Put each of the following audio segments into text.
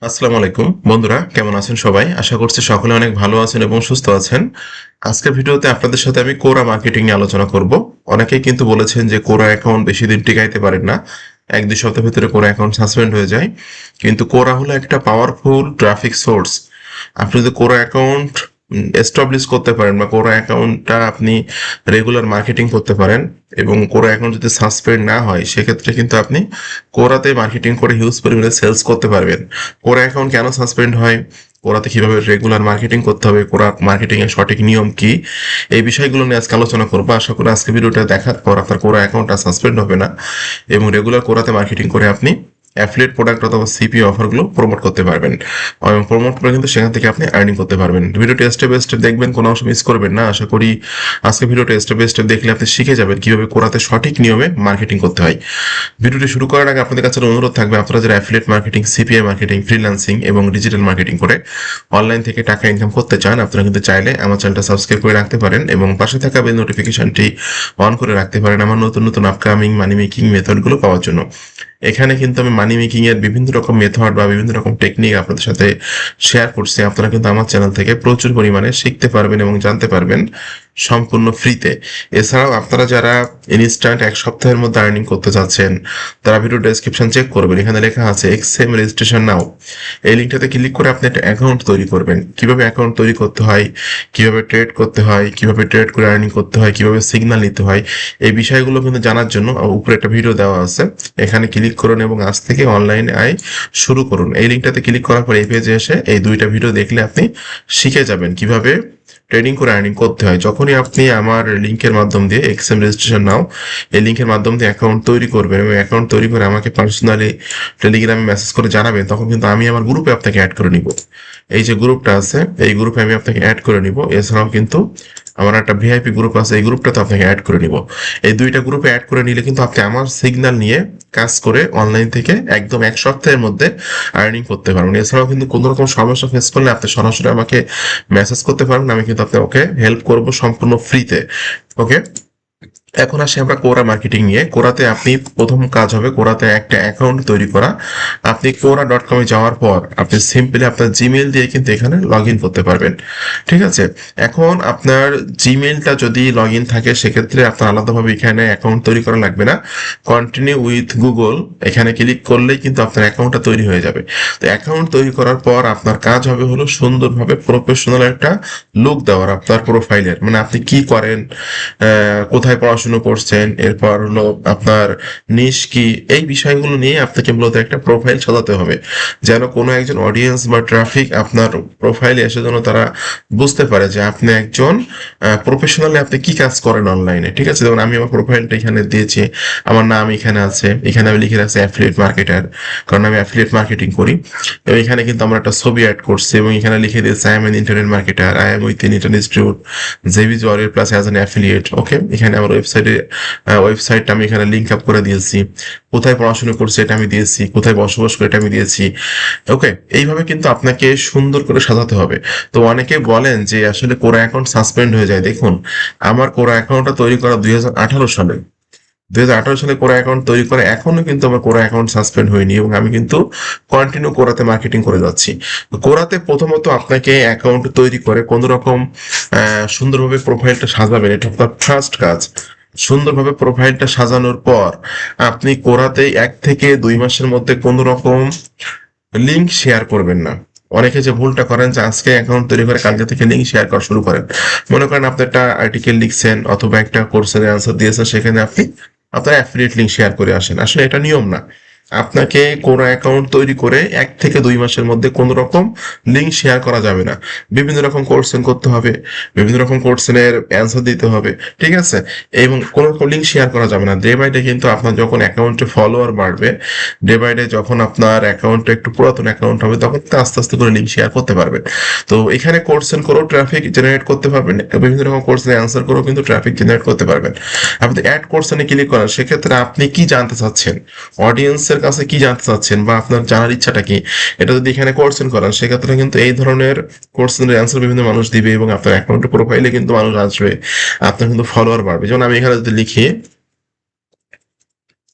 আসসালামু আলাইকুম বন্ধুরা, কেমন আছেন সবাই? আশা করছি সকলে অনেক ভালো আছেন এবং সুস্থ আছেন। আজকের ভিডিওতে আপনাদের সাথে আমি কোরা মার্কেটিং নিয়ে আলোচনা করব। অনেকেই কিন্তু বলেছেন যে কোরা অ্যাকাউন্ট বেশি দিন টিকাইতে পারেন না, 1-2 সপ্তাহের ভিতরে কোরা অ্যাকাউন্ট সাসপেন্ড হয়ে যায়। কিন্তু কোরা হলো একটা পাওয়ারফুল ট্রাফিক সোর্স। আপনি যদি কোরা অ্যাকাউন্ট এস্টাবলিশ করতে পারেন বা কোরা অ্যাকাউন্টটা আপনি রেগুলার মার্কেটিং করতে পারেন এবং কোরা অ্যাকাউন্ট যদি সাসপেন্ড না হয়, সেক্ষেত্রে কিন্তু আপনি কোরাতে মার্কেটিং করে হিউজ পরিমাণে সেলস করতে পারবেন। কোরা অ্যাকাউন্ট কেন সাসপেন্ড হয়, কোরাতে কিভাবে রেগুলার মার্কেটিং করতে হবে, কোরা মার্কেটিং এর সঠিক নিয়ম কি, এই বিষয়গুলো নিয়ে আজকে আলোচনা করবো। আশা করি আজকে ভিডিওটা দেখার পর আপনার কোরা অ্যাকাউন্টটা সাসপেন্ড হবে না এবং রেগুলার কোরাতে মার্কেটিং করে আপনি অ্যাফিলিয়েট প্রোডাক্ট অথবা সিপি অফারগুলো প্রমোট করতে পারবেন এবং প্রমোট করে কিন্তু সেখান থেকে আপনি আর্নিং করতে পারবেন। ভিডিওটি স্টেপ বাই স্টেপ দেখবেন, কোনো অংশ মিস করবেন না। আশা করি আজকে ভিডিওটা স্টেপ বাই স্টেপ দেখলে আপনি শিখে যাবেন কিভাবে কোরাতে সঠিক নিয়মে মার্কেটিং করতে হয়। ভিডিওটি শুরু করার আগে আপনাদের কাছে অনুরোধ থাকবে, আপনারা যারা affiliate marketing, CPI marketing, freelancing এবং ডিজিটাল মার্কেটিং করে অনলাইন থেকে টাকা ইনকাম করতে চান, আপনারা কিন্তু চাইলে আমার চ্যানেলটা সাবস্ক্রাইব করে রাখতে পারেন এবং পাশে থাকা বেল নোটিফিকেশনটি অন করে রাখতে পারেন আমার নতুন নতুন আপকামিং মানি মেকিং মেথডগুলো পাওয়ার জন্য। এখানে কিন্তু আমি মানি মেকিং এর বিভিন্ন রকম মেথড বা বিভিন্ন রকম টেকনিক আপনাদের সাথে শেয়ার করছি। আপনারা কিন্তু আমার চ্যানেল থেকে প্রচুর পরিমাণে শিখতে পারবেন এবং জানতে পারবেন সম্পূর্ণ ফ্রিতে। এছাড়াও আপনারা যারা ইনস্ট্যান্ট 1 সপ্তাহের মধ্যে আর্নিং করতে চাচ্ছেন, তারা ভিডিও ডেসক্রিপশন চেক করবেন, এখানে লেখা আছে এক্সএম রেজিস্ট্রেশন নাও। এই লিঙ্কটাতে ক্লিক করে আপনি একটা অ্যাকাউন্ট তৈরি করবেন। কিভাবে অ্যাকাউন্ট তৈরি করতে হয়, কিভাবে ট্রেড করতে হয়, কিভাবে ট্রেড করে আর্নিং করতে হয়, কিভাবে সিগন্যাল নিতে হয়, এই বিষয়গুলো কিন্তু জানার জন্য উপরে একটা ভিডিও দেওয়া আছে, এখানে ক্লিক করুন এবং আজ থেকে অনলাইনে আয় শুরু করুন। এই লিঙ্কটাতে ক্লিক করার পর এই পেজে এসে এই 2টা ভিডিও দেখলে আপনি শিখে যাবেন কিভাবে ট্রেডিং করে আর্নিং করতে হয়। যখনই আপনি আমার লিঙ্কের মাধ্যম দিয়ে এক্সএম রেজিস্ট্রেশন নাও, এই লিঙ্কের মাধ্যম দিয়ে অ্যাকাউন্ট তৈরি করবেন এবং অ্যাকাউন্ট তৈরি করে আমাকে পার্সোনালি টেলিগ্রামে মেসেজ করে জানাবেন, তখন কিন্তু আমি আমার গ্রুপে আপনাকে অ্যাড করে নিব। এই যে গ্রুপটা আছে, এই গ্রুপে আমি আপনাকে অ্যাড করে নিব। এছাড়াও কিন্তু আমার একটা ভিআইপি গ্রুপ আছে, এই গ্রুপটাতে আপনাকে অ্যাড করে নিব। এই 2টা গ্রুপে অ্যাড করে নিলে কিন্তু আপনি আমার সিগন্যাল নিয়ে কাজ করে অনলাইন থেকে একদম 1 সপ্তাহের মধ্যে আর্নিং করতে পারবেন। এছাড়াও কিন্তু কোনো রকম সমস্যা ফেস করলে আপনি সরাসরি আমাকে মেসেজ করতে পারবেন, আমি কিন্তু আপনাকে হেল্প করব সম্পূর্ণ ফ্রিতে। ওকে, এখন আসি আমরা কোরা মার্কেটিং নিয়ে। কোরাতে আপনি প্রথম কাজ হবে কোরাতে একটা অ্যাকাউন্ট তৈরি করা। আপনি কোরা.com-এ যাওয়ার পর আপনি সিম্পলি আপনার জিমেইল দিয়ে কিন্তু এখানে লগ ইন করতে পারবেন। ঠিক আছে, এখন আপনার জিমেইলটা যদি লগ ইন থাকে, সেক্ষেত্রে আপনার আলাদাভাবে এখানে অ্যাকাউন্ট তৈরি করা লাগবে না। কন্টিনিউ উইথ গুগল এখানে ক্লিক করলেই কিন্তু আপনার অ্যাকাউন্টটা তৈরি হয়ে যাবে। তো অ্যাকাউন্ট তৈরি করার পর আপনার কাজ হবে হলো সুন্দরভাবে প্রফেশনাল একটা লুক দেওয়ার আপনার প্রোফাইলের, মানে আপনি কি করেন, কোথায় পড়াশুনো করছেন, এরপর হলো আপনার নিশ কি, এই বিষয়গুলো নিয়ে আপনাকে মূলত একটা প্রোফাইল সাজাতে হবে, যেন কোনো একজন অডিয়েন্স বা ট্রাফিক আপনার প্রোফাইলে এসে যেন তারা বুঝতে পারে যে আপনি একজন প্রফেশনালি আপনি কি কাজ করেন অনলাইনে। ঠিক আছে, যেমন আমি আমার প্রোফাইলটা এখানে দিয়েছি, আমার নাম এখানে আছে, এখানে আমি লিখে রাখছি অ্যাফিলিয়েট মার্কেটার, কারণ আমি অ্যাফিলিয়েট মার্কেটিং করি। এবং এখানে কিন্তু আমরা একটা ছবি অ্যাড করছি এবং এখানে লিখে দিয়েছি I am N internet marketer, I am with internet institute JB জোয়ারের প্লাস অ্যাজ অ্যান অ্যাফিলিয়েট। ওকে, এখানে আমার ওয়েবসাইটটা আমি এখানে লিঙ্ক আপ করে দিয়েছি, কোথায় পড়াশোনা করছি এটা আমি দিয়েছি, কোথায় বসবাস করে এটা আমি দিয়েছি। ওকে, এইভাবে কিন্তু আপনাকে সুন্দর করে সাজাতে হবে। তো অনেকে বলেন যে আসলে কোরা অ্যাকাউন্ট সাসপেন্ড হয়ে যায়। দেখুন, আমার কোরা অ্যাকাউন্টটা তৈরি করা 2018 সালে। 2018 সালে কোরা অ্যাকাউন্ট তৈরি করে এখনো কিন্তু আমার কোরা অ্যাকাউন্ট সাসপেন্ড হয়নি এবং আমি কিন্তু কন্টিনিউ কোরাতে মার্কেটিং করে যাচ্ছি। কোরাতে প্রথমত আপনাকে অ্যাকাউন্ট তৈরি করে কোনো রকম সুন্দরভাবে প্রোফাইলটা সাজাবেন, এটা আপনার ফার্স্ট কাজ। সুন্দরভাবে প্রোফাইলটা সাজানোর পর আপনি কোরাতে 1 থেকে 2 মাসের মধ্যে কোনো রকম লিঙ্ক শেয়ার করবেন না। অনেকে যে ভুলটা করেন যে আজকে অ্যাকাউন্ট তৈরি করে কালকে থেকে লিঙ্ক শেয়ার করা শুরু করেন। মনে করেন আপনি একটা আর্টিকেল লিখছেন অথবা একটা কোর্সের অ্যান্সার দিয়েছেন, সেখানে আপনি আপনার অ্যাফিলিয়েট লিঙ্ক শেয়ার করে আসেন। আসলে এটা নিয়ম না। আপনাকে কোনো অ্যাকাউন্ট তৈরি করে 1 থেকে 2 মাসের মধ্যে কোনো রকম লিঙ্ক শেয়ার করা যাবে না। বিভিন্ন রকম কোর্সেন করতে হবে, বিভিন্ন রকম কোর্সেনের অ্যান্সার দিতে হবে। ঠিক আছে, এবং কোনো রকম লিঙ্ক শেয়ার করা যাবে না। ডে বাই ডে কিন্তু আপনার যখন অ্যাকাউন্টে ফলোয়ার বাড়বে, ডে বাই ডে যখন আপনার অ্যাকাউন্টটা একটু পুরাতন অ্যাকাউন্ট হবে, তখন তো আস্তে আস্তে করে লিঙ্ক শেয়ার করতে পারবেন। তো এখানে কোর্সেন করেও ট্রাফিক জেনারেট করতে পারবেন, বিভিন্ন রকম কোর্সের অ্যান্সার করেও কিন্তু ট্রাফিক জেনারেট করতে পারবেন। আপনি অ্যাড কোর্সেনে ক্লিক করেন, সেক্ষেত্রে আপনি কি জানতে চাচ্ছেন, অডিয়েন্সের কাছে কি জানতে চাচ্ছেন বা আপনার জানার ইচ্ছাটা কি, এটা যদি এখানে কোর্সেন করেন, সেক্ষেত্রে কিন্তু এই ধরনের কোর্সেনের অ্যান্সার বিভিন্ন মানুষ দিবে এবং আপনার অ্যাকাউন্টে প্রোফাইলে কিন্তু মানুষ আসবে, আপনার কিন্তু ফলোয়ার বাড়বে। যেমন আমি এখানে যদি লিখি,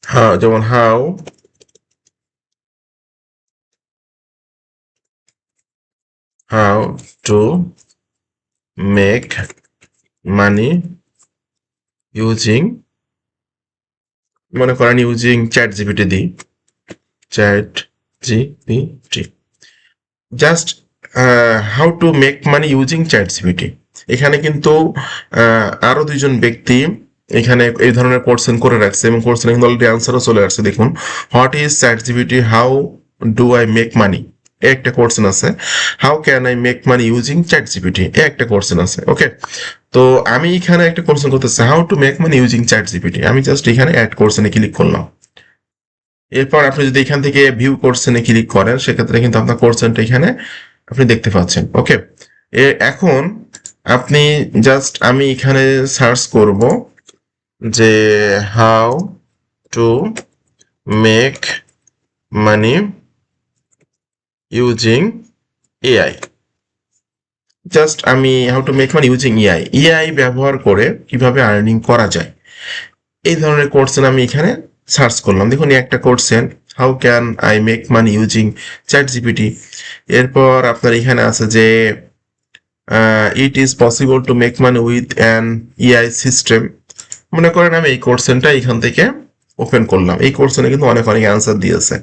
হ্যাঁ, যেমন how how to make money using, মনে করেন ইউজিং চ্যাট জিপিটি দিই, chat GPT, just how to make money using chat GPT. এখানে কিন্তু আরো দুইজন ব্যক্তি এখানে এই ধরনের কোশ্চেন করে রাখছে এবং কোশ্চেন কিন্তু অলরেডি আনসারও চলে আসছে। দেখুন, what is chat GPT, how do I make money, একটা কোশ্চেন আছে। How can I make money using chat GPT, একটা কোশ্চেন আছে। ওকে, তো আমি এখানে একটা কোশ্চেন করতেছি, how to make money using chat GPT. আমি জাস্ট এখানে অ্যাড কোশ্চেনে ক্লিক করলাম। এরপর আপনি যদি এখান থেকে ভিউ কোশ্চেনে ক্লিক করেন সেক্ষেত্রে কিন্তু আপনার কোশ্চেনটা এখানে আপনি দেখতে পাচ্ছেন। ওকে, এখন আপনি জাস্ট আমি এখানে সার্চ করব যে how to make money using AI, just আমি how to make money using AI, AI ব্যবহার করে কিভাবে আর্নিং করা যায়, এই ধরনের কোশ্চেন আমি এখানে সার্চ করলাম। দেখুন, একটা question, how can I make money using chat GPT. এরপর আপনার এখানে আছে যে it is possible to make money with an EI system. মনে করেন আমি এই কোশ্চেনটা এখান থেকে ওপেন করলাম। এই কোশ্চেনে কিন্তু অনেক অনেক অ্যান্সার দিয়েছে।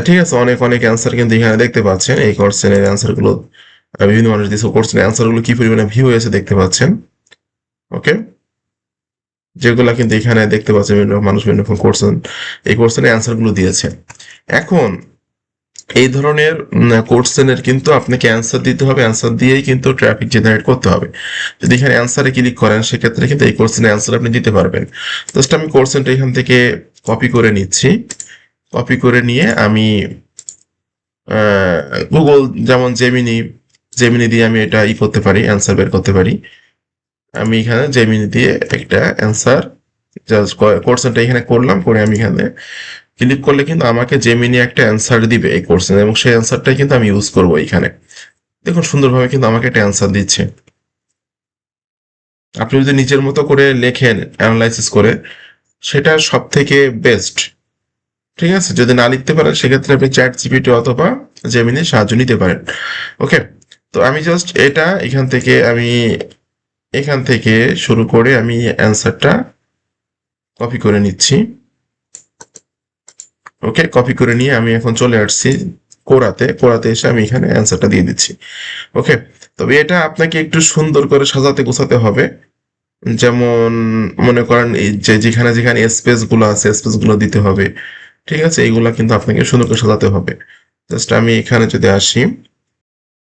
ঠিক আছে, অনেক অনেক অ্যান্সার কিন্তু এখানে দেখতে পাচ্ছেন। এই কোশ্চেনের অ্যান্সারগুলো বিভিন্ন মানুষ দিয়েছে। কোশ্চেনের অ্যান্সারগুলো কি পরিমাণে ভিউ হয়েছে দেখতে পাচ্ছেন। ওকে, যেগুলা কিন্তু এখানে দেখতে পাচ্ছেন বিভিন্ন মানুষ বিভিন্ন কোশ্চেন, এই কোশ্চেনের অ্যান্সারগুলো দিয়েছে। এখন এই ধরনের কোশ্চেনের কিন্তু আপনাকে অ্যান্সার দিতে হবে, অ্যান্সার দিয়েই কিন্তু ট্রাফিক জেনারেট করতে হবে। যদি এখানে অ্যান্সারে ক্লিক করেন সেক্ষেত্রে কিন্তু এই কোশ্চেনের অ্যান্সার আপনি দিতে পারবেন। জাস্ট আমি কোশ্চেনটা এখান থেকে কপি করে নিচ্ছি। কপি করে নিয়ে আমি গুগল, যেমন জেমিনি, জেমিনি দিয়ে আমি এটা করতে পারি, অ্যান্সার বের করতে পারি। আমি এখানে জেমিনি দিয়ে একটা অ্যান্সার জাস্ট কোশ্চেনটা এখানে করলাম, করে আমি এখানে ক্লিক করলে কিন্তু আমাকে জেমিনি একটা অ্যান্সার দিবে এই কোশ্চেন, এবং সেই অ্যান্সারটাই কিন্তু আমি ইউজ করবো এখানে। দেখুন, সুন্দরভাবে কিন্তু আমাকে একটা অ্যান্সার দিচ্ছে। আপনি যদি নিজের মতো করে লেখেন অ্যানালাইসিস করে, সেটা সব থেকে বেস্ট। ঠিক আছে, যদি না লিখতে পারেন সেক্ষেত্রে আপনি চ্যাট জিপিটি অথবা জেমিনির সাহায্য নিতে পারেন। ওকে, তো আমি জাস্ট এটা এখান থেকে শুরু করে আমি অ্যান্সারটা কপি করে নিচ্ছি। ওকে, কপি করে নিয়ে আমি এখন চলে আসছি কোরাতে এসে আমি এখানে অ্যান্সারটা দিয়ে দিচ্ছি। ওকে, তবে এটা আপনাকে একটু সুন্দর করে সাজাতে গোছাতে হবে। যেমন মনে করেন এই যে যেখানে যেখানে স্পেস গুলো আছে স্পেস গুলো দিতে হবে। ঠিক আছে, এইগুলা কিন্তু আপনাকে সুন্দর করে সাজাতে হবে। জাস্ট আমি এখানে যদি আসি,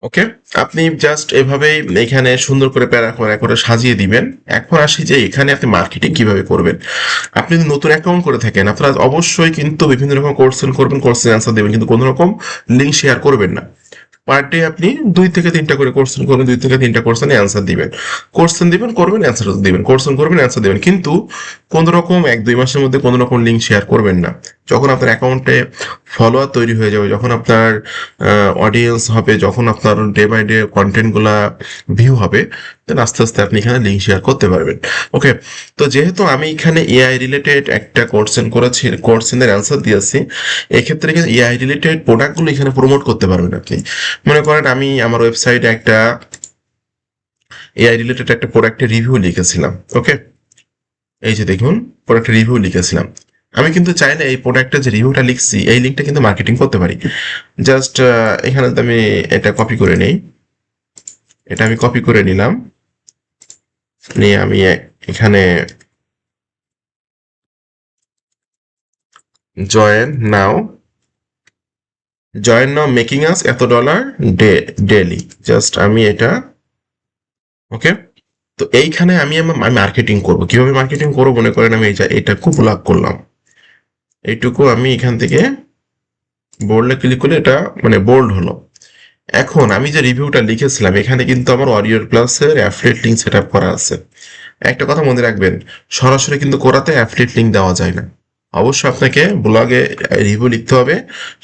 ওকে, আপনি জাস্ট এভাবেই এখানে সুন্দর করে প্যারা করে সাজিয়ে দিবেন। এখন আসি যে এখানে আপনি মার্কেটিং কিভাবে করবেন। আপনি যদি নতুন অ্যাকাউন্ট করে থাকেন, আপনারা অবশ্যই কিন্তু বিভিন্ন রকম কোশ্চেন করবেন, কোশ্চেন অ্যান্সার দেবেন, কিন্তু কোনো রকম লিঙ্ক শেয়ার করবেন না। পার ডে আপনি 2 থেকে 3টা করে কোশ্চেন করবেন, 2 থেকে 3টা কোশ্চেনে অ্যান্সার দিবেন। কোশ্চেন দিবেন, করবেন, অ্যান্সার দিবেন, কোশ্চেন করবেন, অ্যান্সার দিবেন, কিন্তু কোনো রকম 1-2 মাসের মধ্যে কোনো রকম লিঙ্ক শেয়ার করবেন না। যখন আপনার অ্যাকাউন্টে ফলোয়ার তৈরি হয়ে যাবে, যখন আপনার অডিয়েন্স হবে, যখন আপনার ডে বাই ডে কন্টেন্টগুলা ভিউ হবে, দেন আস্তে আস্তে আপনি এখানে লিঙ্ক শেয়ার করতে পারবেন। ওকে, তো যেহেতু আমি এখানে এআই রিলেটেড একটা কোশ্চেন করেছি, কোশ্চেনের অ্যান্সার দিয়েছি, এক্ষেত্রে কিন্তু এআই রিলেটেড প্রোডাক্টগুলো এখানে প্রমোট করতে পারবেন আপনি। মনে করেন আমি আমার ওয়েবসাইটে একটা এআই রিলেটেড একটা প্রোডাক্টের রিভিউ লিখেছিলাম। ওকে, এই যে দেখুন, প্রোডাক্টের রিভিউ লিখেছিলাম। আমি কিন্তু চাইলে এই প্রোডাক্টের যে রিভিউটা লিখছি এই লিঙ্কটা কিন্তু মার্কেটিং করতে পারি। জাস্ট এখানে আমি এটা কপি করে নেই, এটা আমি কপি করে নিলাম, নিয়ে আমি এখানে জয়েন নাও, মেকিং আস এত ডলার ডেলি, জাস্ট আমি এটা, ওকে, তো এইখানে আমি আমার মার্কেটিং করব। কিভাবে মার্কেটিং করবো, মনে করেন আমি এইটুকু ব্লক করলাম, এইটুকু আমি এখান থেকে বোল্ডে ক্লিক করলে এটা মানে বোল্ড হলো। এখন আমি যে রিভিউটা লিখেছিলাম এখানে কিন্তু আমার ওয়ারিয়র প্লাসের অ্যাফিলিয়েট লিঙ্ক সেট আপ করা আছে। একটা কথা মনে রাখবেন, সরাসরি কিন্তু কোরাতে অ্যাফিলিয়েট লিঙ্ক দেওয়া যায় না। অবশ্যই আপনাকে ব্লগে রিভিউ লিখতে হবে,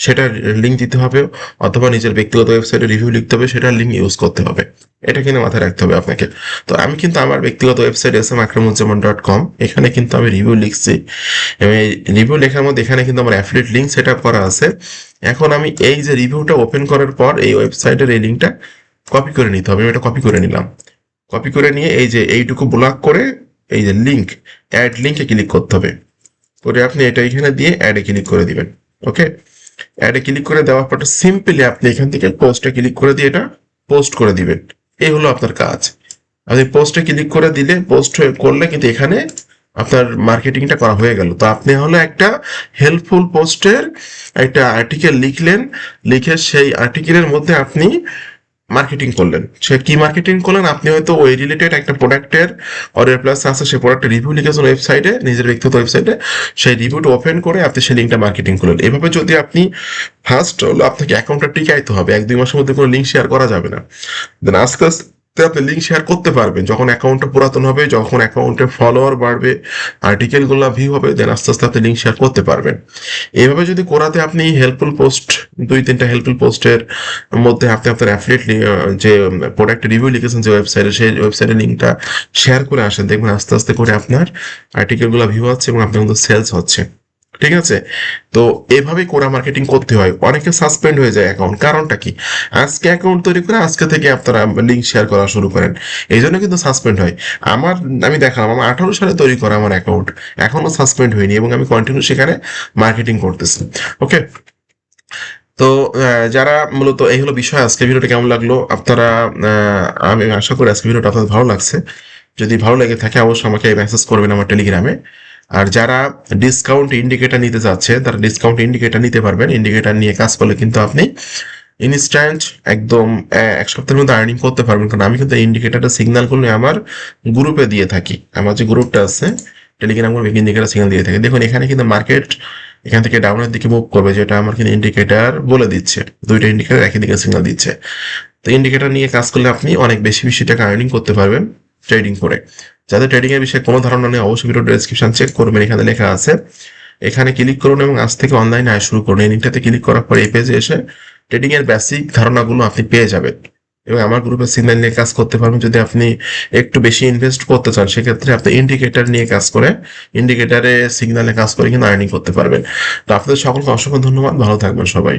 সেটার লিঙ্ক দিতে হবে, অথবা নিজের ব্যক্তিগত ওয়েবসাইটে রিভিউ লিখতে হবে, সেটার লিঙ্ক ইউজ করতে হবে। এটা কিন্তু মাথায় রাখতে হবে আপনাকে। তো আমি কিন্তু আমার ব্যক্তিগত ওয়েবসাইট smakramuzzaman.com, এখানে কিন্তু আমি রিভিউ লিখছি, এবং এই রিভিউ লেখার মধ্যে এখানে কিন্তু আমার অ্যাফিলিয়েট লিঙ্ক সেট আপ করা আছে। এখন আমি এই যে রিভিউটা ওপেন করার পর এই ওয়েবসাইটের এই লিঙ্কটা কপি করে নিতে হবে। আমি এটা কপি করে নিলাম। কপি করে নিয়ে এই যে এইটুকু ব্লক করে এই যে লিঙ্ক, অ্যাড লিঙ্কে ক্লিক করতে হবে। করে আপনি এটা এখানে দিয়ে অ্যাডে ক্লিক করে দিবেন। ওকে, অ্যাডে ক্লিক করে দেওয়ার পর সিম্পলি আপনি এখান থেকে পোস্টে ক্লিক করে দিয়ে এটা পোস্ট করে দিবেন। এই হলো আপনার কাজ। আপনি পোস্টে ক্লিক করে দিলে পোস্ট করলে কিন্তু এখানে আপনার মার্কেটিংটা করা হয়ে গেল। তো আপনি হলো একটা হেল্পফুল পোস্টের একটা আর্টিকেল লিখলেন, লিখে সেই আর্টিকেলের মধ্যে আপনি মার্কেটিং করলেন। সে কি মার্কেটিং করলেন? আপনি হয়তো ওই রিলেটেড একটা প্রোডাক্টের অর্ডার প্লাস আছে, সেই প্রোডাক্টের রিভিউ লিখেছেন ওয়েবসাইটে, নিজের ব্যক্তিগত ওয়েবসাইটে, সেই রিভিউটা ওপেন করে আপনি সেই লিঙ্কটা মার্কেটিং করলেন। এভাবে যদি আপনি ফার্স্ট হলো আপনাকে অ্যাকাউন্টটা টিকাইতে হবে, 1-2 মাসের মধ্যে কোনো লিঙ্ক শেয়ার করা যাবে না। দেন আস্তে আস্তে আপনি লিঙ্ক শেয়ার করতে পারবেন যখন অ্যাকাউন্টটা পুরাতন হবে, যখন অ্যাকাউন্টে ফলোয়ার বাড়বে, আর্টিকেলগুলো ভিউ হবে, দেন আস্তে আস্তে আপনি লিঙ্ক শেয়ার করতে পারবেন। এইভাবে যদি কোরাতে আপনি হেল্পফুল পোস্ট, 2-3টা হেল্পফুল পোস্টের মধ্যে আপনি আপনার অ্যাফিলিয়েট যে প্রোডাক্ট রিভিউ লিখেছেন যে ওয়েবসাইটে, সেই ওয়েবসাইটের লিঙ্কটা শেয়ার করে আসেন, দেখবেন আস্তে আস্তে করে আপনার আর্টিকেলগুলো ভিউ হচ্ছে এবং আপনার কিন্তু সেলস হচ্ছে। ঠিক আছে? তো এভাবে কোরা মার্কেটিং করতে হয়। অনেকে সাসপেন্ড হয়ে যায় অ্যাকাউন্ট, কারণটা কি? আজকে অ্যাকাউন্ট তৈরি করে আজকে থেকে আপনারা লিঙ্ক শেয়ার করা শুরু করেন, এই জন্য কিন্তু সাসপেন্ড হয়। আমার, আমি দেখালাম আমার 18 সালে তৈরি করা আমার অ্যাকাউন্ট, এখনো সাসপেন্ড হয়নি এবং আমি কন্টিনিউ সেখানে মার্কেটিং করতেছি। ওকে, তো যারা মূলত এই হলো বিষয়। আজকে ভিডিওটা কেমন লাগলো আপনারা, আমি আশা করি আজকে ভিডিওটা আপনাদের ভালো লাগছে। যদি ভালো লেগে থাকে অবশ্যই আমাকে মেসেজ করবেন আমার টেলিগ্রামে। আর যারা ডিসকাউন্ট ইন্ডিকেটর নিতে চাচ্ছে তারা ডিসকাউন্ট ইন্ডিকেটর নিতে পারবেন। ইন্ডিকেটর নিয়ে কাজ করলে কিন্তু আপনি ইনস্ট্যান্ট একদম 1 সপ্তাহের মধ্যে আর্নিং করতে পারবেন। কারণ আমি কিন্তু ইন্ডিকেটরটা সিগন্যাল করলে আমার গ্রুপে দিয়ে থাকি, আমার যে গ্রুপটা আছে টেলিগ্রাম গ্রুপে ইন্ডিকেটর সিগন্যাল দিয়ে থাকি। দেখুন এখানে কিন্তু মার্কেট এখান থেকে ডাউনের দিকে মুভ করবে, যেটা আমার কিন্তু ইন্ডিকেটর বলে দিচ্ছে। 2টা ইন্ডিকেটর একই দিকে সিগন্যাল দিচ্ছে। তো ইন্ডিকেটর নিয়ে কাজ করলে আপনি অনেক বেশি বেশি টাকা আর্নিং করতে পারবেন ট্রেডিং করে। যাদের ট্রেডিং এর বিষয়ে কোনো ধারণা নেই অবশ্যই ভিডিও ডেসক্রিপশন চেক করবেন, এখানে লেখা আছে। এখানে ক্লিক করুন এবং আজ থেকে অনলাইনে আয় শুরু করুন। এই লিঙ্কটাতে ক্লিক করার পর এই পেজে এসে ট্রেডিং এর বেসিক ধারণাগুলো আপনি পেয়ে যাবেন এবং আমার গ্রুপে সিগন্যাল নিয়ে কাজ করতে পারবেন। যদি আপনি একটু বেশি ইনভেস্ট করতে চান সেক্ষেত্রে আপনি ইন্ডিকেটর নিয়ে কাজ করে, ইন্ডিকেটরে সিগন্যালে কাজ করে কিন্তু আর্নিং করতে পারবেন। তো আপনাদের সকলকে অসংখ্য ধন্যবাদ, ভালো থাকবেন সবাই।